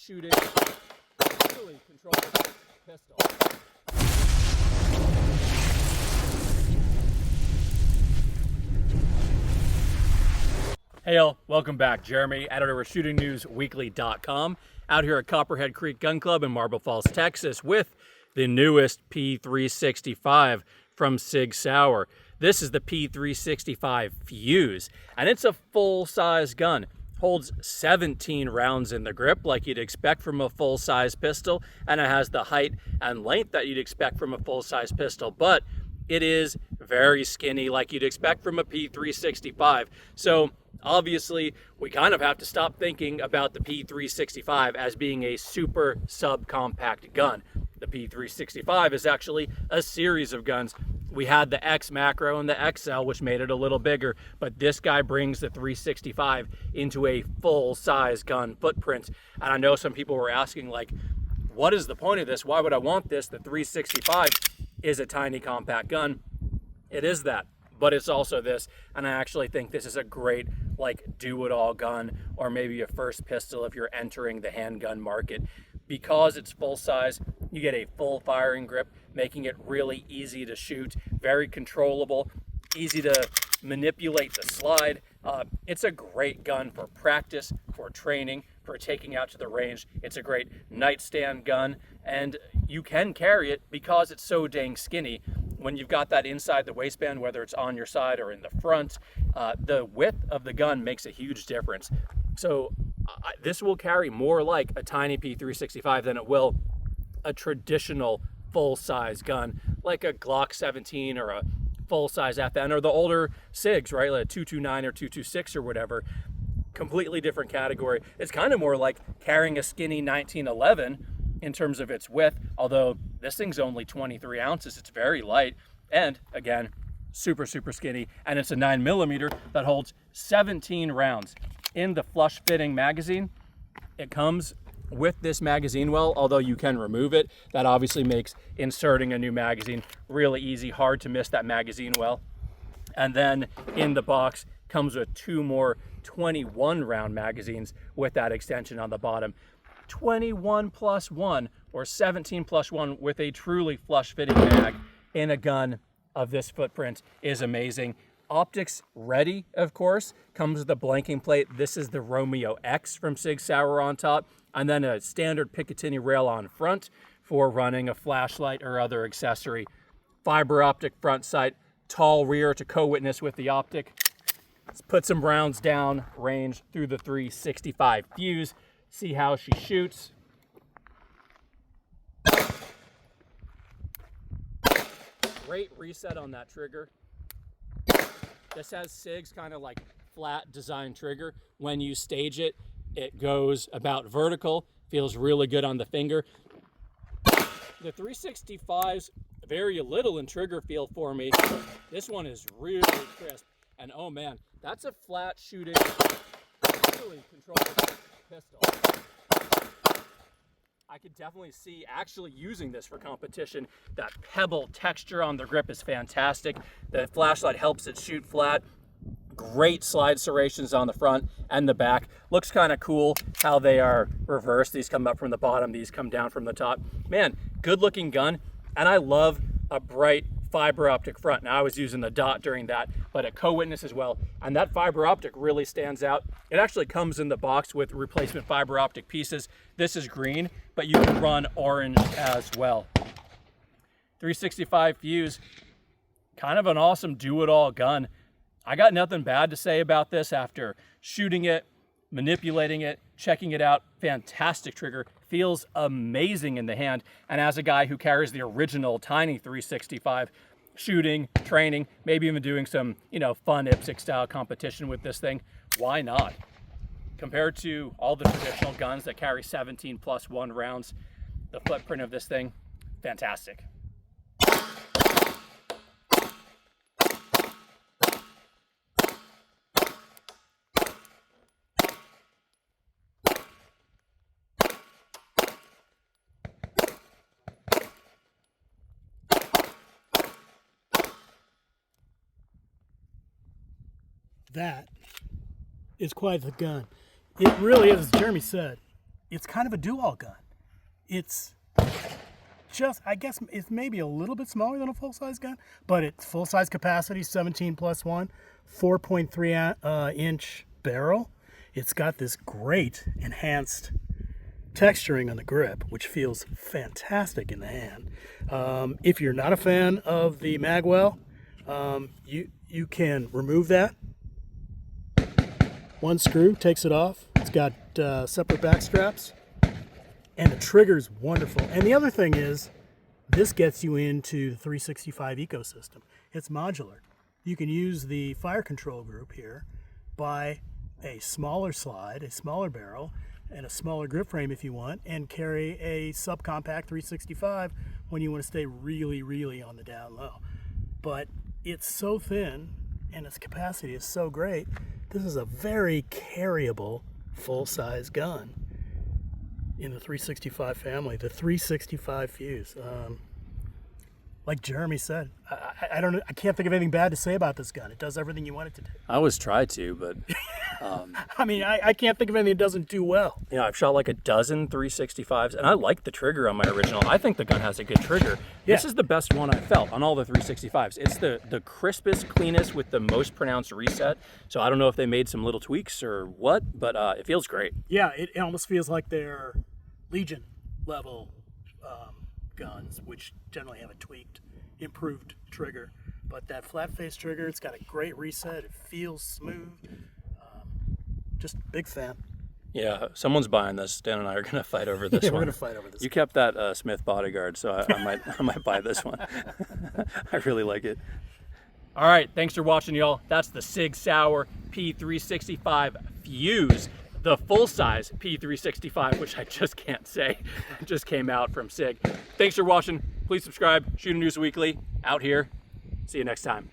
shooting, really controllable pistol. Hey y'all, welcome back. Jeremy, editor of ShootingNewsWeekly.com, out here at Copperhead Creek Gun Club in Marble Falls, Texas, with the newest P365 from SIG Sauer. This is the P365-FUSE, and it's a full-size gun. Holds 17 rounds in the grip like you'd expect from a full-size pistol, and it has the height and length that you'd expect from a full-size pistol, but it is very skinny like you'd expect from a P365. So obviously, we kind of have to stop thinking about the P365 as being a super subcompact gun. The P365 is actually a series of guns. We had the X Macro and the XL, which made it a little bigger, but this guy brings the 365 into a full-size gun footprint. And I know some people were asking, like, what is the point of this? Why would I want this? The 365 is a tiny compact gun. It is that, but it's also this, and I actually think this is a great, like, do-it-all gun, or maybe a first pistol if you're entering the handgun market. Because it's full size, you get a full firing grip, making it really easy to shoot, very controllable, easy to manipulate the slide. It's a great gun for practice, for training, for taking out to the range. It's a great nightstand gun, and you can carry it because it's so dang skinny. When you've got that inside the waistband, whether it's on your side or in the front, the width of the gun makes a huge difference. So this will carry more like a tiny P365 than it will a traditional full-size gun, like a Glock 17 or a full-size FN or the older SIGs, right? Like a 229 or 226 or whatever. Completely different category. It's kind of more like carrying a skinny 1911 in terms of its width, although this thing's only 23 ounces. It's very light, and again, super skinny, and it's a 9mm that holds 17 rounds in the flush fitting magazine. It comes with this magazine well, although you can remove it. That obviously makes inserting a new magazine really easy, hard to miss that magazine well. And then in the box comes with two more 21 round magazines with that extension on the bottom. 21 plus 1 or 17 plus 1 with a truly flush fitting mag in a gun of this footprint is amazing. Optics ready, of course, comes with a blanking plate. This is the Romeo X from SIG Sauer on top, and then a standard Picatinny rail on front for running a flashlight or other accessory. Fiber optic front sight, tall rear to co-witness with the optic. Let's put some rounds down range through the 365 FUSE. See how she shoots. Great reset on that trigger. This has SIG's kind of like flat design trigger. When you stage it, it goes about vertical, feels really good on the finger. The 365's vary a little in trigger feel for me. This one is really crisp, and oh man, that's a flat shooting, really controllable pistol. I could definitely see actually using this for competition. That pebble texture on the grip is fantastic. The flashlight helps it shoot flat. Great slide serrations on the front and the back. Looks kind of cool how they are reversed. These come up from the bottom, these come down from the top. Man, good looking gun. And I love a bright fiber optic front. Now I was using the dot during that, but a co-witness as well. And that fiber optic really stands out. It actually comes in the box with replacement fiber optic pieces. This is green, but you can run orange as well. 365 FUSE, kind of an awesome do-it-all gun. I got nothing bad to say about this after shooting it, manipulating it, checking it out. Fantastic trigger, feels amazing in the hand. And as a guy who carries the original tiny 365, shooting, training, maybe even doing some, fun IPSC style competition with this thing, why not? Compared to all the traditional guns that carry 17 plus 1 rounds, the footprint of this thing, fantastic. That is quite the gun. It really is, as Jeremy said. it's kind of a do-all gun. It's just, I guess it's maybe a little bit smaller than a full-size gun, but it's full-size capacity, 17+1, 4.3 inch barrel. It's got this great enhanced texturing on the grip, which feels fantastic in the hand. If you're not a fan of the magwell, you can remove that. One screw takes it off. It's got separate back straps, and the trigger's wonderful. And the other thing is, this gets you into the 365 ecosystem. It's modular. You can use the fire control group here, buy a smaller slide, a smaller barrel, and a smaller grip frame if you want, and carry a subcompact 365 when you want to stay really, really on the down low. But it's so thin and its capacity is so great, this is a very carryable full-size gun in the 365 family, the 365 Fuse. Like Jeremy said, I don't know, I can't think of anything bad to say about this gun. It does everything you want it to do. I always try to, but I mean, I can't think of anything it doesn't do well. you know, I've shot like a dozen 365s, and I like the trigger on my original. I think the gun has a good trigger. Yeah. This is the best one I felt on all the 365s. It's the crispest, cleanest with the most pronounced reset. So I don't know if they made some little tweaks or what, but it feels great. Yeah, it almost feels like they're Legion level guns, which generally have a tweaked, improved trigger. But that flat face trigger, it's got a great reset. It feels smooth. Just big fan. Yeah, someone's buying this. Dan and I are going to fight over this Yeah, one. we're gonna fight over this. You kept that Smith bodyguard, so I might buy this one. I really like it. All right, thanks for watching, y'all. That's the SIG Sauer P365 Fuse, the full-size P365, which I just can't say. It just came out from SIG. Thanks for watching. Please subscribe. Shooting News Weekly out here. See you next time.